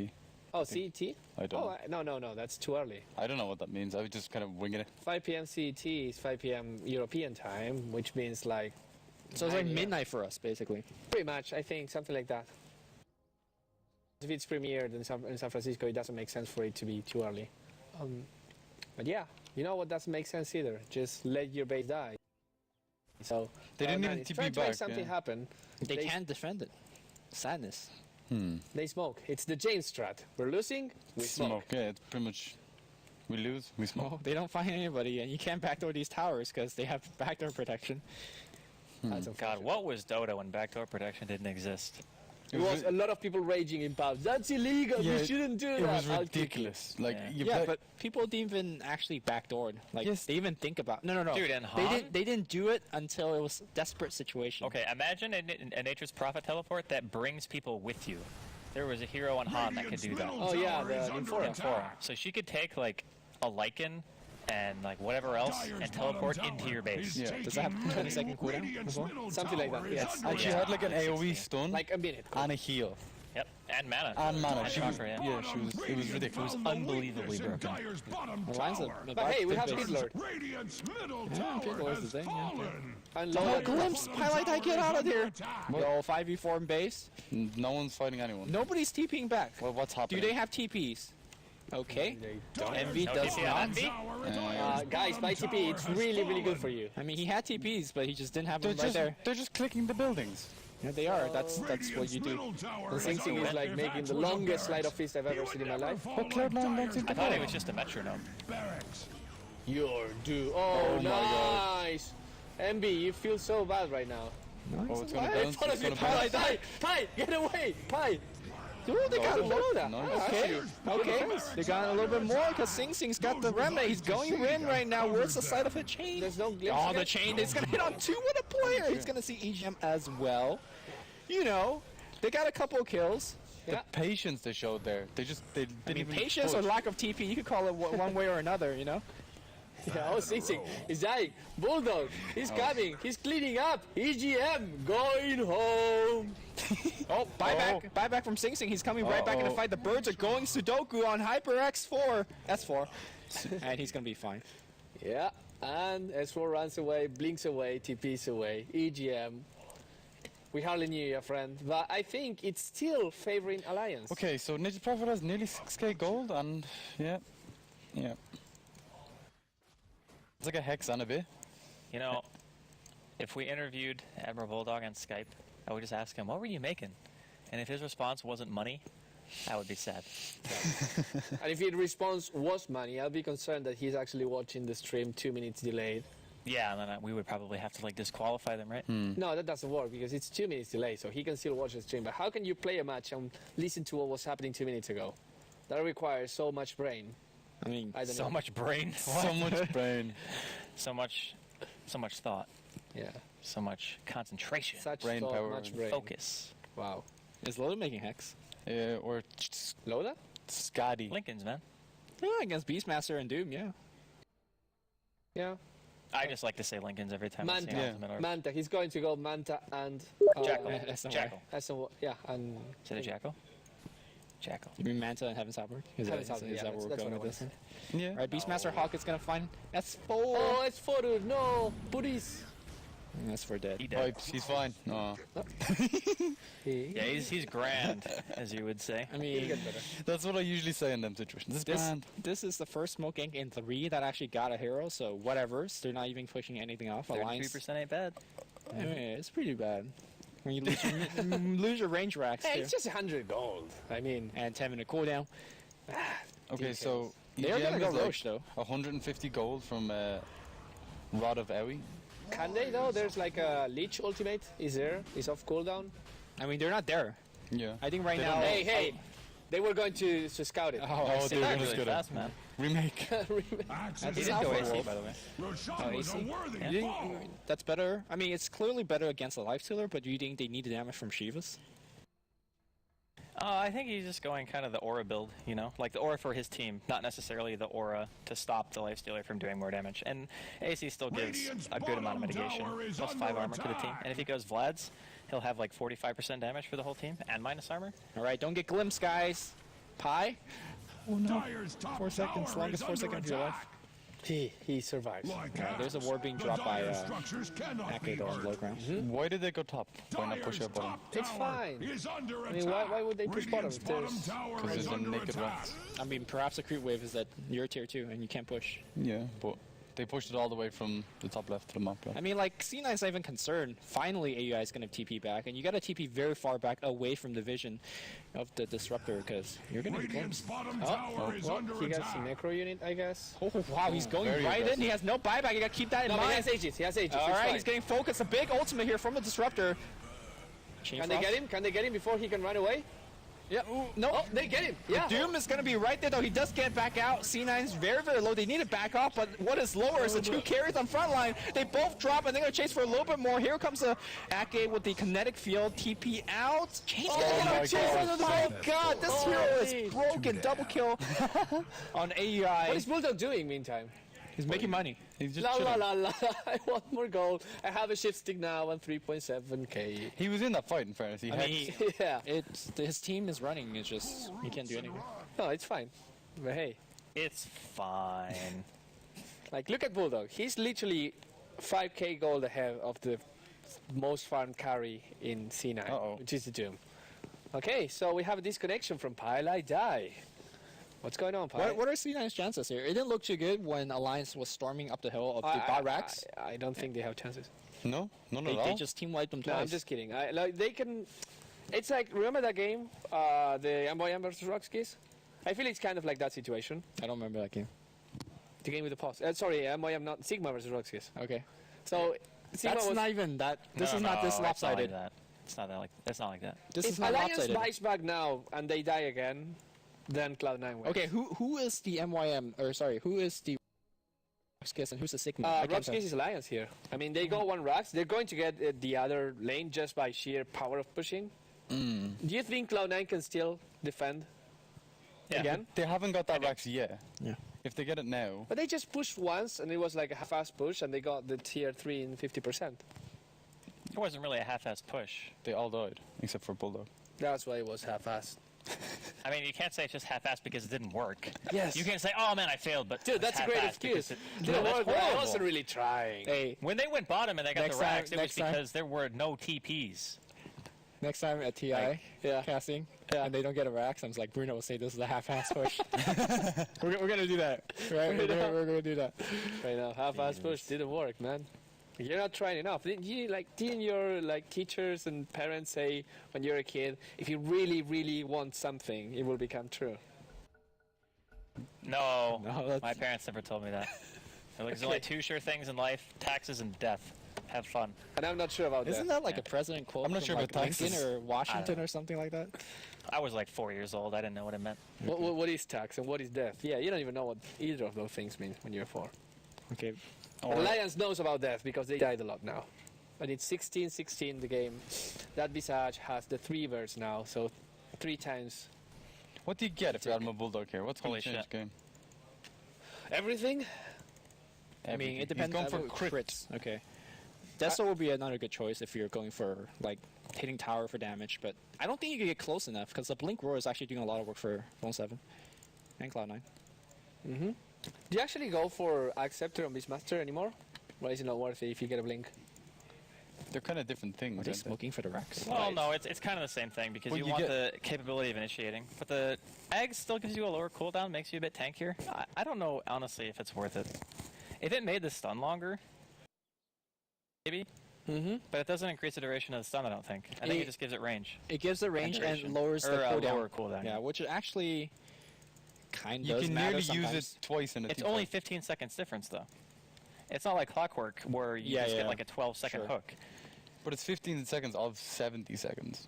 Oh, CET? I don't. Oh, no, that's too early. I don't know what that means. I was just kind of winging it. 5 p.m. CET is 5 p.m. European time, which means like So it's like 9 a.m. midnight for us, basically. pretty much, I think, something like that. If it's premiered in San Francisco, it doesn't make sense for it to be too early. But yeah, you know what doesn't make sense either? Just let your base die. So They didn't Cloud9 even is TP trying to make back, something yeah. happen. They can't defend it. Sadness. They smoke. It's the Jane strat. We're losing, we smoke. Yeah, it's pretty much. We lose, we smoke. Well, they don't find anybody, and you can't backdoor these towers because they have backdoor protection. That's God, unfortunate. what was Dota when backdoor protection didn't exist? It was a lot of people raging in pubs. That's illegal. Yeah, We shouldn't do It that. was I'll kick you. ridiculous. Like, Yeah. you Yeah, play- but people didn't even actually backdoored. Like, Yes. they even think about. No. Dude, and they Han? didn't. They didn't do it until it was a desperate situation. Okay, imagine a Nature's Prophet teleport that brings people with you. There was a hero on Han that could do that. Oh, yeah, the Nymphora. Nymphora. So she could take like a Lycan and like whatever else and teleport into your base. Yeah. Does that have 20-second cooldown as well? Something like that, yes. And she had like an AoE stun Like a minute. and a heal. Yep, and mana. And mana. And She was, chakra, yeah. yeah, she was. It was ridiculous. Unbelievably broken. The lines of the But hey, we have big Pit Lord. Radiant's middle Yeah, tower Pit Lord's has the thing, yeah. fallen. And Oh, Lola. glimpse! Highlight that, get out of there! Yo, 5v4 in base. No one's fighting anyone. Nobody's TPing back. Well, what's Do happening? they have TPs? Okay. Envy No does TP on not. Envy? Guys, buy TP. It's really, really good for you. I mean, he had TPs, but he just didn't have They're them right there. just clicking the buildings. Yeah, they are. That's what you do. And Sing Sing is like making the longest slide of fist I've ever seen in my life. But Cloud9 don't seem I to thought play. it was just a metronome. Barracks. You're due. Oh, nice. MB, you feel so bad right now. Oh, it's gonna Hey, bounce. follow It's me, gonna Pi, bounce. Pi, Pi, get away, Pi. Dude, they got Oh, Lola. nice. Okay, okay. They got a little bit more because Sing Sing's got the remnant. He's going in right now. Where's the side of a chain? There's no glimpse Oh, the again? chain is going to hit on two with a player. He's going to see EGM as well. You know, they got a couple kills. Yeah. Patience they showed there. They didn't I mean, even patience or push. lack of TP, you could call it one way or another, you know? Yeah, oh, Sing Sing is dying. Bulldog, he's coming. He's cleaning up. EGM going home. Oh, buyback from Sing Sing. He's coming right back in the Uh-oh. fight. The birds are going Sudoku on Hyper S4. And he's going to be fine. Yeah, and S4 runs away, blinks away, TPs away. EGM. We hardly knew you, friend, but I think it's still favoring Alliance. Okay, so Nature's Prophet has nearly 6k gold, and yeah. It's like a hex and a bit. You know, if we interviewed Admiral Bulldog on Skype, I would just ask him, what were you making? And if his response wasn't money, I would be sad. And if his response was money, I'll be concerned that he's actually watching the stream 2 minutes delayed. Yeah, and then we would probably have to like disqualify them, right? No, that doesn't work because it's 2 minutes delay, so he can still watch the stream. But how can you play a match and listen to what was happening 2 minutes ago? That requires so much brain. I mean, I don't So know. much brain, So much brain. so much thought, Yeah, so much concentration, such Brain thought, power much and brain. focus. Wow. is Lola making Hex? Or Lola? Scotty. Lincoln's, man. Yeah, against Beastmaster and Doom, yeah. Yeah. I just like to say Lincoln's every time I see Manta. him Ultimate Orb. Manta. He's going to go Manta and Jackal. That's not Jackal. Yeah, and Is it a Jackal? Jackal. You mean Manta and Heaven's Outbreak? Is Heaven's that, Outbreak, is yeah, that where we're that's going what I with this? wanted. Yeah. Alright, Beastmaster Hawk is going to find S4. Oh, it's photo. No, Buddhis. S4 dead. He did. Pipes, he's fine. Oh. Yeah, he's grand, as you would say. I mean, That's what I usually say in them situations. It's grand. this is the first smoke gank in 3 that actually got a hero, so whatever's. They're not even pushing anything off. Alliance. 33% ain't bad. I mean, it's pretty bad. When you lose your range racks, Hey, too. it's just 100 gold. I mean, And 10-minute cooldown. Okay, so They're EGM gonna go is like Roche, though. 150 gold from Rod of Ewi. can they though? There's like a Leech ultimate. Is there? Is off cooldown. I mean, they're not there. Yeah. I think right They now. don't know. Hey, they were going to scout it. Oh, Oh, I see. they were That's gonna really scout it. fast, man. Remake. Axis He That's didn't go Alpha AC, Wolf. by the way. Roshan was a AC. worthy You think foe. that's better? I mean, it's clearly better against a life stealer, but do you think they need the damage from Shivas? I think he's just going kind of the aura build, you know? Like the aura for his team, not necessarily the aura to stop the lifestealer from doing more damage. And AC still gives Radiant's a good amount of bottom mitigation, tower is plus 5 under armor to the team. attack. And if he goes Vlad's, he'll have like 45% damage for the whole team, and minus armor. All right, don't get glimpsed, guys. Pi? Dyer's top 4 seconds, tower longest is 4 under seconds of your life. attack. He survives. Like there's a Axe, ward being the dropped by Dire structures cannot be Akado on hurt. low ground. Why did they go top? Why not push Dyer's our bottom? top It's tower fine. is under I mean, why would they push bottom? Radiant's bottom There's- tower 'Cause is there's a under naked attack. rats. I mean, perhaps a creep wave is that you're tier 2 and you can't push. Yeah, but They pushed it all the way from the top left to the map. Yeah. I mean, like, C9's not even concerned. Finally, AUI is going to TP back, and you got to TP very far back away from the vision of the Disruptor, because you're going to be blown. Radiant's bottom tower is Well, under he got attack. some necro unit, I guess. Oh, wow, he's going very right in. aggressive. He has no buyback. You got to keep that in No, but he mind. has Aegis. He has Aegis. All it's right, fine. he's getting focused. A big ultimate here from the Disruptor. Chain Can they Frost. get him? Can they get him before he can run away? Yeah. No. Oh, they get him. Yeah. Doom is going to be right there, though. He does get back out. C9's very, very low. They need to back off, but what is lower is the two carries on front line. They both drop, and they're going to chase for a little bit more. Here comes the Ake with the kinetic field. TP out. Chain's going to my get out. God. Oh, my God. This hero is geez. broken. Double kill on AUI. What is Bulldog doing meantime? He's making money. He's just La la chilling. la la. I want more gold. I have a shift stick now on 3.7k. He was in that fight, in fairness. He I had mean, Yeah. his team is running. It's just, he can't do anything. No, it's fine. But hey, It's fine. like look at Bulldog. He's literally 5k gold ahead of the most farmed carry in C9, Uh-oh. which is the Doom. Okay, so we have a disconnection from Pile I Die. What's going on, Pile? What are C9's chances here? It didn't look too good when Alliance was storming up the hill of the bot racks. I don't think they have chances. no, none at They all. just team wiped them No, twice. I'm just kidding. Like they can. It's like remember that game, the MYM versus Rockskis. I feel it's kind of like that situation. I don't remember that game. The game with the pause. Sorry, MYM not Sigma versus Rockskis. Okay. So Sigma That's was. not even that. This No, is not no, this it's not lopsided. like that. It's not that like. It's not like that. This if is not Alliance lopsided. buys back now and they die again, then Cloud9 wins. Okay, who is the MYM, or sorry, who is the Rockskis and who's the Sigma? I can't tell. Rockskis is Alliance here. I mean, they go one racks. They're going to get the other lane just by sheer power of pushing. Do you think Cloud9 can still defend again? They haven't got that Rax yet. Yeah. If they get it now, But they just pushed once, and it was like a half-ass push, and they got the tier 3 in 50%. It wasn't really a half-assed push. they all died, except for Bulldog. That's why it was half-assed. I mean, you can't say it's just half-assed because it didn't work. Yes. You can't say, "Oh man, I failed," but Dude, it's that's a great half-assed because excuse. it- Didn't No, work, that's but I horrible. wasn't really trying. Hey, When they went bottom and they got Next the racks, time- it was next time. because there were no TPs. next time at TI yeah. casting, and they don't get a Rax, I'm just like, Bruno will say this is a half-ass push. we're going to do that, right? We're going to do that. Right now, half-ass push didn't work, man. You're not trying enough. Didn't your teachers and parents say when you're a kid, if you really, really want something, it will become true? No, No, that's- my parents never told me that. They're like, there's only two sure things in life: taxes and death. Have fun. And I'm not sure about Isn't that like a president quote I'm not from sure like about Lincoln taxes. or Washington or something like that? I was like 4 years old. I didn't know what it meant. What is tax and what is death? Yeah, you don't even know what either of those things mean when you're 4. Okay. But Alliance knows about death because they died a lot now. And it's 16-16 the game. That Visage has the 3 verse now, so 3 times What do you get if you add him a Bulldog here? What's going Holy to change shit. the game? everything. I mean, it Everything. depends He's going on for crits. Okay. Deso will be another good choice if you're going for like hitting tower for damage, but I don't think you can get close enough because the Blink Roar is actually doing a lot of work for Phone 7 and Cloud9. Do you actually go for Acceptor on Beastmaster anymore? Or is it not worth it if you get a blink? They're kind of different things. Are they aren't they? smoking for the Rex? Well, no, it's kind of the same thing because Well, you you want get- the capability of initiating, but the egg still gives you a lower cooldown, makes you a bit tankier. I don't know honestly if it's worth it. If it made the stun longer, maybe. But it doesn't increase the duration of the stun. I don't think. I think it just gives it range. It gives the range and duration. lowers Or the a cooldown. lower cooldown. Yeah, which actually kind You does can matter nearly use sometimes. it twice in a It's team only fight. 15 seconds difference though. It's not like Clockwork where you Yeah, just yeah. get like a 12-second Sure. hook. But it's 15 seconds of 70 seconds.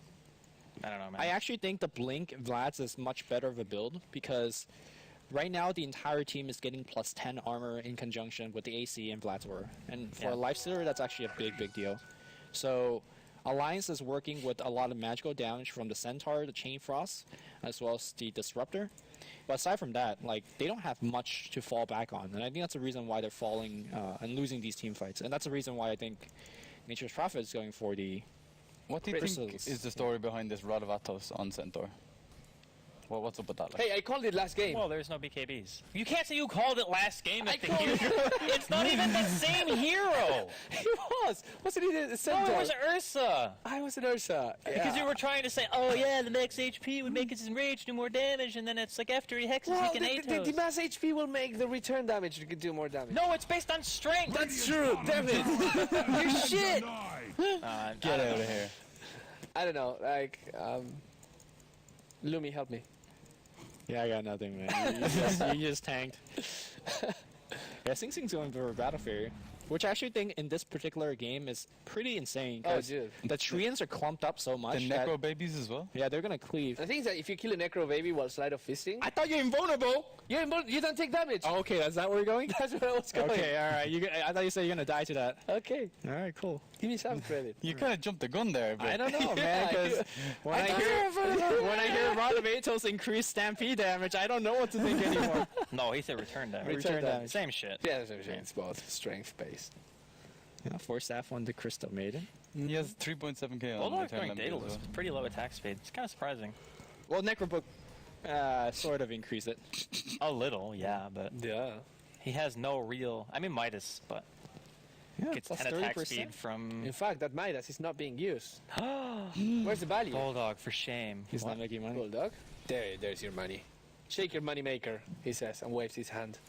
I don't know, man. I actually think the Blink Vlad's is much better of a build because right now the entire team is getting plus 10 armor in conjunction with the AC and Vlad's Aura. And for Yeah. a Lifestealer, that's actually a big, big deal. So Alliance is working with a lot of magical damage from the Centaur, the Chain Frost, as well as the Disruptor. But aside from that, like they don't have much to fall back on, and I think that's the reason why they're falling and losing these team fights. And that's the reason why I think Nature's Prophet is going for the What do you think Crystals. is the story behind this Rod of Atos on Centaur? Well, what's up with that? Like? Hey, I called it last game. Well, there's no BKBs. You can't say you called it last game if the called hero. It's not even the same hero. He was. Wasn't he the No, centaur? it was Ursa. I was an Ursa. Because you were trying to say, oh yeah, the max HP would make his enrage do more damage, and then it's like after he hexes, Well, he can the Atos. mass HP will make the return damage to do more damage. No, it's based on strength. That's true. Damn it. You're shit. Get out of here. I don't know. Like, Lumi, help me. Yeah, I got nothing, man. You just tanked. Yeah, Sing Sing's going for a Battle Fury, which I actually think in this particular game is pretty insane. Oh, 'Cause dude. the Treants are clumped up so much The that, Necro babies as well? yeah, they're gonna cleave. The thing is that if you kill a Necro Baby while Slide of Fisting, I thought you're invulnerable. you don't take damage. Oh, okay, is that where we're going? That's where I was going. Okay, all right. I thought you said you're gonna die to that. Okay. All right, cool. Give me some credit. You kind of jumped the gun there, but I don't know, man, because when I hear Rod of Atos increase Stampede damage, I don't know what to think anymore. No, he said return damage. Return damage. Same shit. Yeah, it's both strength-based. Yeah, 4 staff on the Crystal Maiden. he has 3.7k on Bulldog's return going damage as Daedalus well. with pretty low attack speed. It's kind of surprising. Well, Necrobook sort of increased it. A little, yeah, but Yeah. he has no real. I mean, Midas, but Yeah, gets plus 10 attack 30%. speed from In fact, that Midas is not being used. Where's the value? Bulldog for shame. He's not making money. Bulldog. There's your money. Shake your money maker, he says, and waves his hand.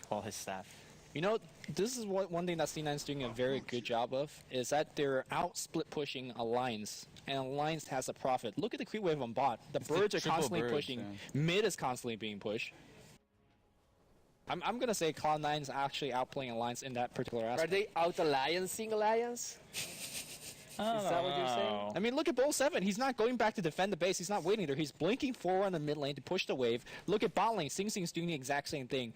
Well, his staff. You know, this is one thing that C9's doing a very good job of, is that they're out split pushing Alliance, and Alliance has a profit. Look at the creep wave on bot. The birds are triple constantly birds, pushing. yeah. Mid is constantly being pushed. I'm going to say Cloud9's actually outplaying Alliance in that particular Are aspect. they out-alliancing Alliance? Is that what you're saying? I mean, look at Bull 7. He's not going back to defend the base. He's not waiting there. He's blinking forward on the mid lane to push the wave. Look at bot lane. Sing Sing's doing the exact same thing.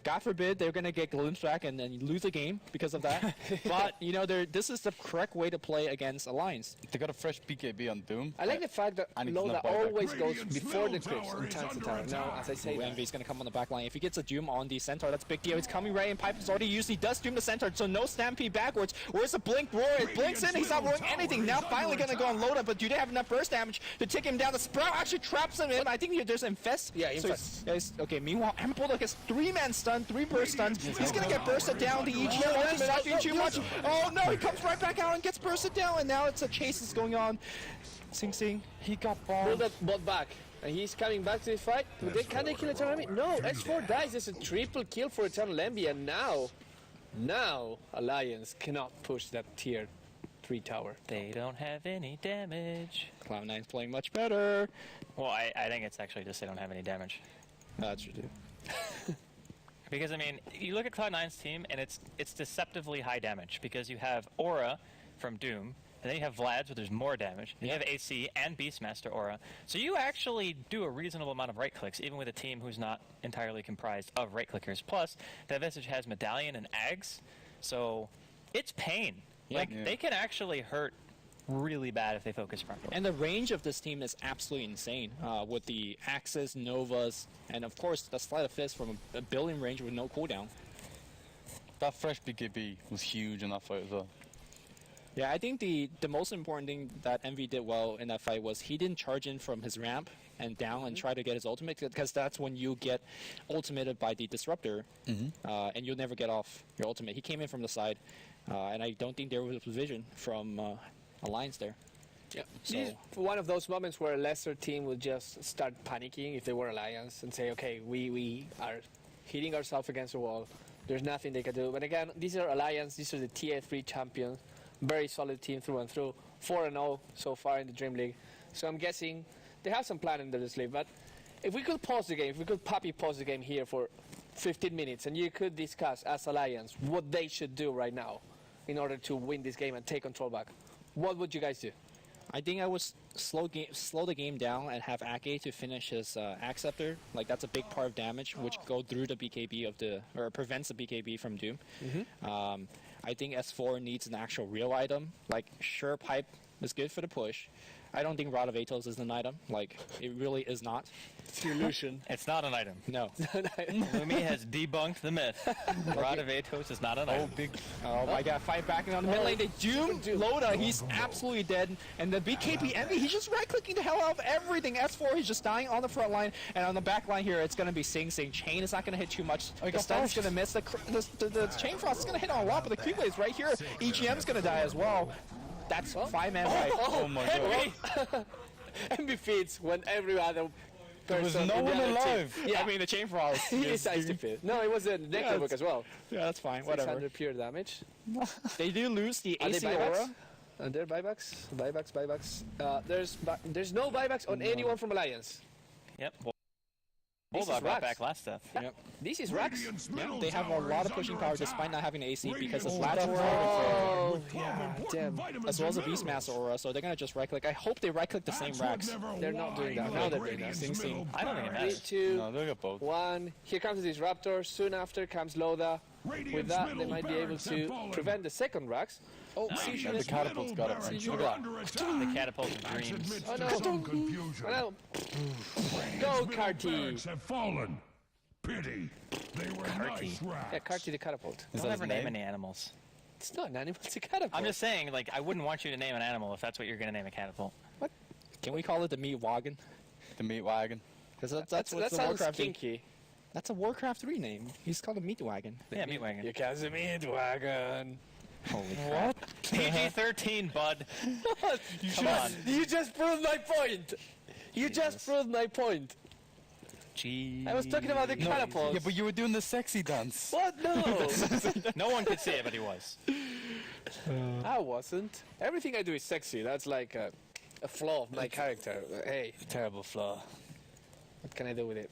God forbid they're going to get glimpse back and then lose the game because of that. But, you know, this is the correct way to play against Alliance. They got a fresh BKB on Doom. I like the fact that And he's Loda not buyback. always goes Radiant's before the middle creeps tower and is tanks the under tower. Now, attack. as I say Ooh, that. Envy's going to come on the back line. If he gets a Doom on the Centaur, that's big deal. He's coming right in. Pipe is already used. He does Doom the Centaur, so no Stampede backwards. Where's the Blink Roar? It blinks in. He's not rolling anything. Now finally going to go on Loda, but do they have enough burst damage to take him down? The Sprout actually traps him in. I think there's Infest. Yeah, So Infest. okay, meanwhile, Bulldog has 3-man stun, 3 burst stuns. He's going to get bursted down. The EG ultimate not doing too much. Oh no, he comes right back out and gets bursted down, and now it's a chase that's going on. Sing Sing. He got Build bombed. that bot back. And he's coming back to the fight. Can they kill Eternal Enemy? No, S4 dies. There's a triple kill for Eternal Enemy, and now Alliance cannot push that tier 3 tower. They don't have any damage. Cloud9's playing much better. Well, I think it's actually just they don't have any damage. That's true. Because, I mean, you look at Cloud9's team, and it's deceptively high damage, because you have Aura from Doom, and then you have Vlad's, where there's more damage, and you have AC and Beastmaster Aura. So you actually do a reasonable amount of right-clicks, even with a team who's not entirely comprised of right-clickers. Plus, that Visage has Medallion and Ags, so it's pain. Yeah. They can actually hurt really bad if they focus properly. And the range of this team is absolutely insane, with the Axis, Novas, and of course the Sleight of Fist from a building range with no cooldown. That fresh BKB was huge in that fight as well. Yeah, I think the most important thing that Envy did well in that fight was he didn't charge in from his ramp and down and try to get his ultimate, because that's when you get ultimated by the Disruptor, and you'll never get off your ultimate. He came in from the side, and I don't think there was a vision from Alliance there. Yeah. So- This is one of those moments where a lesser team would just start panicking if they were Alliance and say, okay, we are hitting ourselves against the wall. There's nothing they can do. But again, these are Alliance. These are the TF3 champions. Very solid team through and through. 4-0 so far in the Dream League. So I'm guessing they have some plan in their sleeve. But if we could pause the game, if we could pause the game here for 15 minutes, and you could discuss as Alliance what they should do right now in order to win this game and take control back, what would you guys do? I think I would slow the game down and have Ake to finish his Acceptor. Like, that's a big part of damage, which go through the BKB or prevents the BKB from Doom. I think S4 needs an actual real item. Like, sure, Pipe is good for the push. I don't think Rod of Atos is an item. Like, it really is not. It's the illusion. It's not an item. No. Lumi has debunked the myth. Rod of Atos is not an item. Oh my god, fight back on the mid lane. They doom Loda. He's absolutely dead. And the BKB Envy, he's just right-clicking the hell out of everything. S4, he's just dying on the front line. And on the back line here, it's going to be Sing Sing. Chain is not going to hit too much. The stun's going to miss. The Chain Frost is going to hit on a lot, but the creep wave is right here. EGM's going to die as well. That's 5-man fight. Oh my god. Envy feeds when every other There was person no in the one other alive. team- Yeah, I mean, the Chain Frost. he decides to feed. No, it was a Necrobook as well. Yeah, that's fine. Whatever. 600 pure damage. They do lose the Are they AC buybacks? Aura. Are there buybacks? Buybacks. There's no buybacks on anyone from Alliance. Yep. This is Bulldog brought Rax. back last death. Yep. This is Rax. Radiant's Yeah, middle they have a tower lot is of pushing under power attack. despite not having AC because of Radiant's Flash middle Aura, tower Oh, is full of yeah, important damn. vitamins as well as a and minerals. Beastmaster Aura, so they're going to just right-click. I hope they right-click the same That's what racks. never They're not doing that. whined Now they're like doing that. Radiant's Sing Sing. middle I don't think it barracks. matters. 3, 2, No, they got both. 1. Here comes this Raptor. Soon after comes Loda. With Radiant's that, they middle might be able barracks to have fallen. prevent the second Rax. Oh, Radiant's And the catapult's got it. middle Look barracks at are under attack. The catapult of Axe dreams. admits Oh, to no. some confusion. no. Radiant's Go, middle Carti. barracks have fallen. Pity. They were nice Yeah, rats. Carti the catapult. Is Don't that ever his name name? any animals. It's not an animal, it's a catapult. I'm just saying, like, I wouldn't want you to name an animal if that's what you're going to name a catapult. Can we call it the Meat Wagon? The meat wagon. Because that's that what the sounds Warcraft kinky. That's a Warcraft 3 name. He's called a Meat Wagon. Yeah, meat wagon. You guys a meat wagon. Holy crap. PG-13, bud. Come on. You just proved my point. You just proved my point. Gee. I was talking about the catapult. Yeah, but you were doing the sexy dance. What? No. No one could see it, but he was. I wasn't. Everything I do is sexy. That's like a flaw of my character. Hey, Terrible flaw. what can I do with it?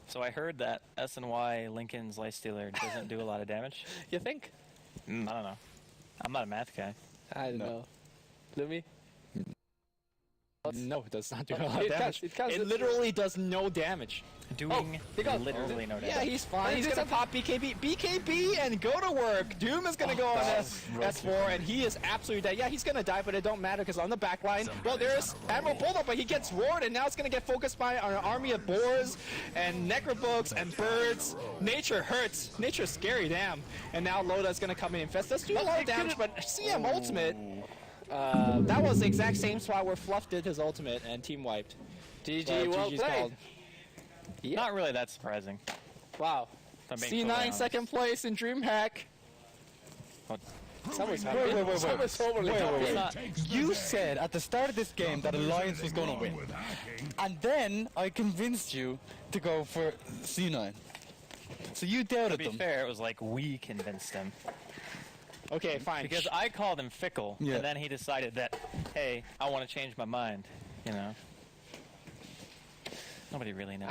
So I heard that SNY Lincoln's Lifestealer doesn't do a lot of damage. You think? I don't know. I'm not a math guy. I don't know. Lumi? No, it does not do a Oh, lot of it damage. counts. It literally does no damage. Doing they got- literally no damage. Yeah, he's fine. But He's he going to pop BKB and go to work. Doom is going to go on S4, and he is absolutely dead. Yeah, he's going to die, but it don't matter because on the back line, well, there's Admiral Bulldog, but he gets roared, and now it's going to get focused by an army of boars and necrobooks and birds. Nature hurts. Nature's scary, damn. And now Loda's going to come in and infest. Does do a lot of damage, but CM Ultimate, that was the exact same spot where Fluff did his ultimate and team wiped. GG, well GG's played. called. Not really that surprising. Wow. if I'm being totally C9 honest. second place in DreamHack. Someone's Wait, happy. wait, wait. Someone's overly happy. It's not- You said at the start of this game that Alliance was going to win. With hacking. And then I convinced you to go for C9. So you To doubted be them. fair, it was like we convinced him. Okay, fine. Because I called him fickle, Yeah. and then he decided that, hey, I want to change my mind, you know? Nobody really knows.